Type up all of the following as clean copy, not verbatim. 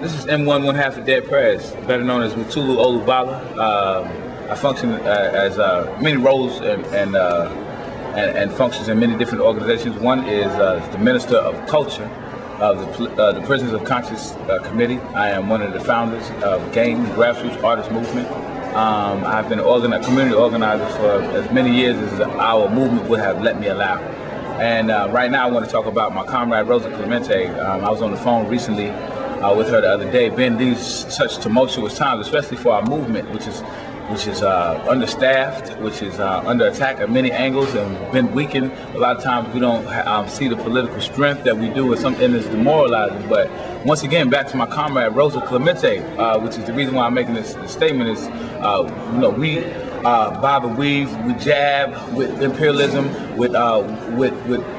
This is M1 One Half a Dead Prez, better known as Mutulu Olubala. I function as many roles and functions in many different organizations. One is the Minister of Culture of the Prisoners of Conscience Committee. I am one of the founders of GAME, the Grassroots Artist Movement. I've been a community organizer for as many years as our movement would have let me allow. And right now I want to talk about my comrade Rosa Clemente. I was on the phone recently with her the other day. Been these such tumultuous times, especially for our movement, which is understaffed, which is under attack at many angles, and been weakened. A lot of times we don't see the political strength that we do with something that's demoralizing. But once again, back to my comrade Rosa Clemente, which is the reason why I'm making this statement is, we bob and weave, we jab with imperialism, with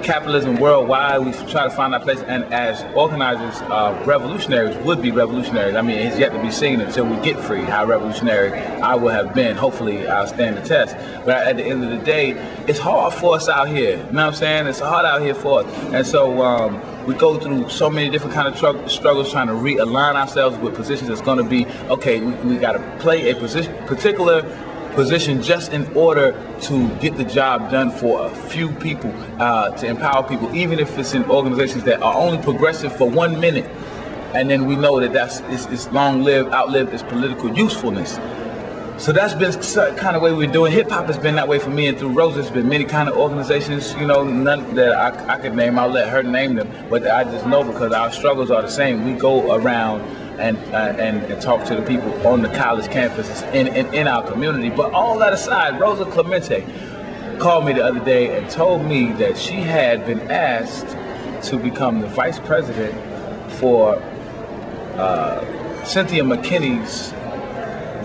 capitalism worldwide. We try to find our place, and as organizers, revolutionaries, would-be revolutionaries. I mean, it's yet to be seen until we get free how revolutionary I will have been. Hopefully, I'll stand the test. But at the end of the day, it's hard for us out here. You know what I'm saying? It's hard out here for us, and so we go through so many different kind of struggles trying to realign ourselves with positions that's going to be okay. We got to play a particular position just in order to get the job done for a few people, to empower people, even if it's in organizations that are only progressive for 1 minute, and then we know that it's outlived its political usefulness. So that's been the kind of way we're doing. Hip hop has been that way for me, and through Rosa, it's been many kind of organizations, none that I could name. I'll let her name them, but I just know because our struggles are the same. We go around and talk to the people on the college campuses in our community. But all that aside, Rosa Clemente called me the other day and told me that she had been asked to become the vice president for Cynthia McKinney's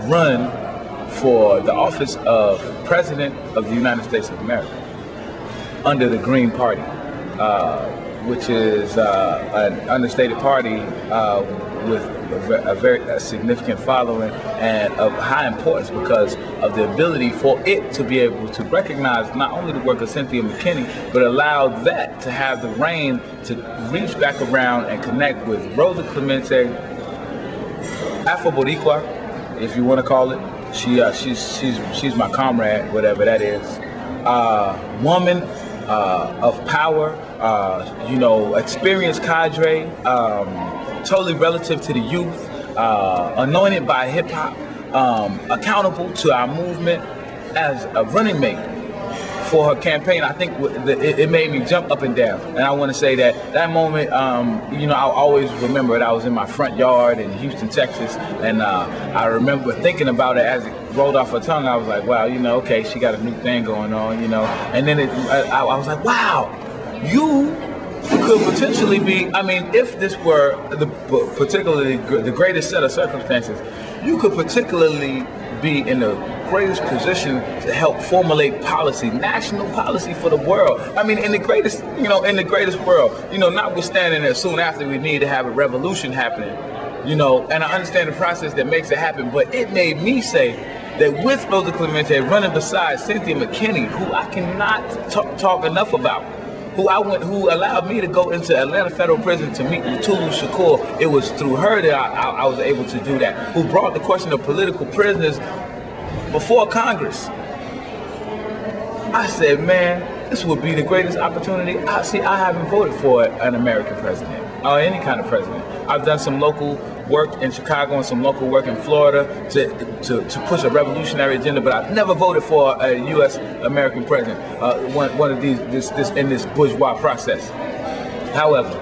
run for the office of President of the United States of America under the Green Party, which is an understated party with a very significant following and of high importance because of the ability for it to be able to recognize not only the work of Cynthia McKinney, but allow that to have the reign to reach back around and connect with Rosa Clemente, Afro-Boricua, if you want to call it. She's my comrade, whatever that is. Woman of power, experienced cadre, totally relative to the youth, anointed by hip hop, accountable to our movement as a running mate for her campaign. I think it made me jump up and down. And I want to say that moment, I'll always remember it. I was in my front yard in Houston, Texas, and I remember thinking about it as it rolled off her tongue. I was like, wow, okay, she got a new thing going on, And then I was like, wow, you could potentially be, if this were particularly the greatest set of circumstances, you could particularly be in the greatest position to help formulate policy, national policy for the world. In the greatest world, notwithstanding that soon after we need to have a revolution happening, and I understand the process that makes it happen, but it made me say that with Rosa Clemente running beside Cynthia McKinney, who I cannot talk enough about, who allowed me to go into Atlanta Federal Prison to meet Mutulu Shakur. It was through her that I was able to do that. Who brought the question of political prisoners before Congress. I said, man, this would be the greatest opportunity. I haven't voted for an American president or any kind of president. I've done some local work in Chicago and some local work in Florida to push a revolutionary agenda, but I've never voted for a U.S. American president, one of these in this bourgeois process. However,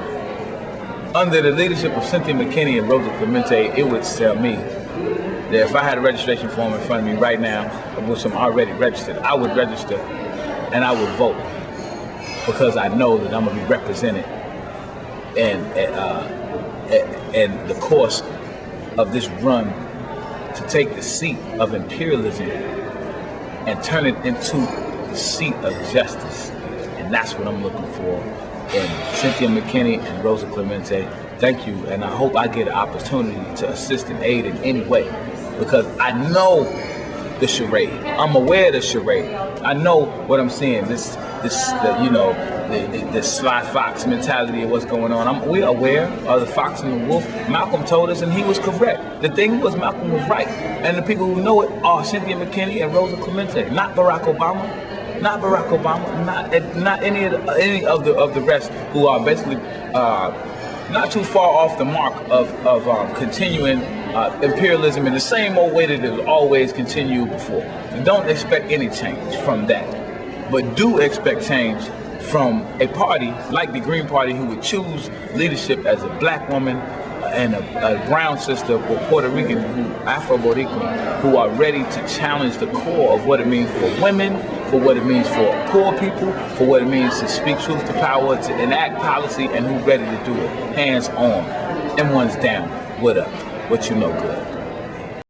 under the leadership of Cynthia McKinney and Rosa Clemente, it would tell me that if I had a registration form in front of me right now, which I'm already registered, I would register and I would vote because I know that I'm going to be represented and the course of this run to take the seat of imperialism and turn it into the seat of justice. And that's what I'm looking for in Cynthia McKinney and Rosa Clemente. Thank you, and I hope I get an opportunity to assist and aid in any way, because I know the charade. I'm aware of the charade. I know what I'm seeing. The the sly fox mentality of what's going on. We're aware of the fox and the wolf. Malcolm told us, and he was correct. The thing was, Malcolm was right. And the people who know it are Cynthia McKinney and Rosa Clemente, not Barack Obama. Not Barack Obama, not any of the rest who are basically not too far off the mark of continuing imperialism in the same old way that it always continued before. And don't expect any change from that, but do expect change from a party like the Green Party who would choose leadership as a black woman and a brown sister or Puerto Rican, Afro-Boricua, who are ready to challenge the core of what it means for women, for what it means for poor people, for what it means to speak truth to power, to enact policy, and who's ready to do it hands on and one's down with what you know good.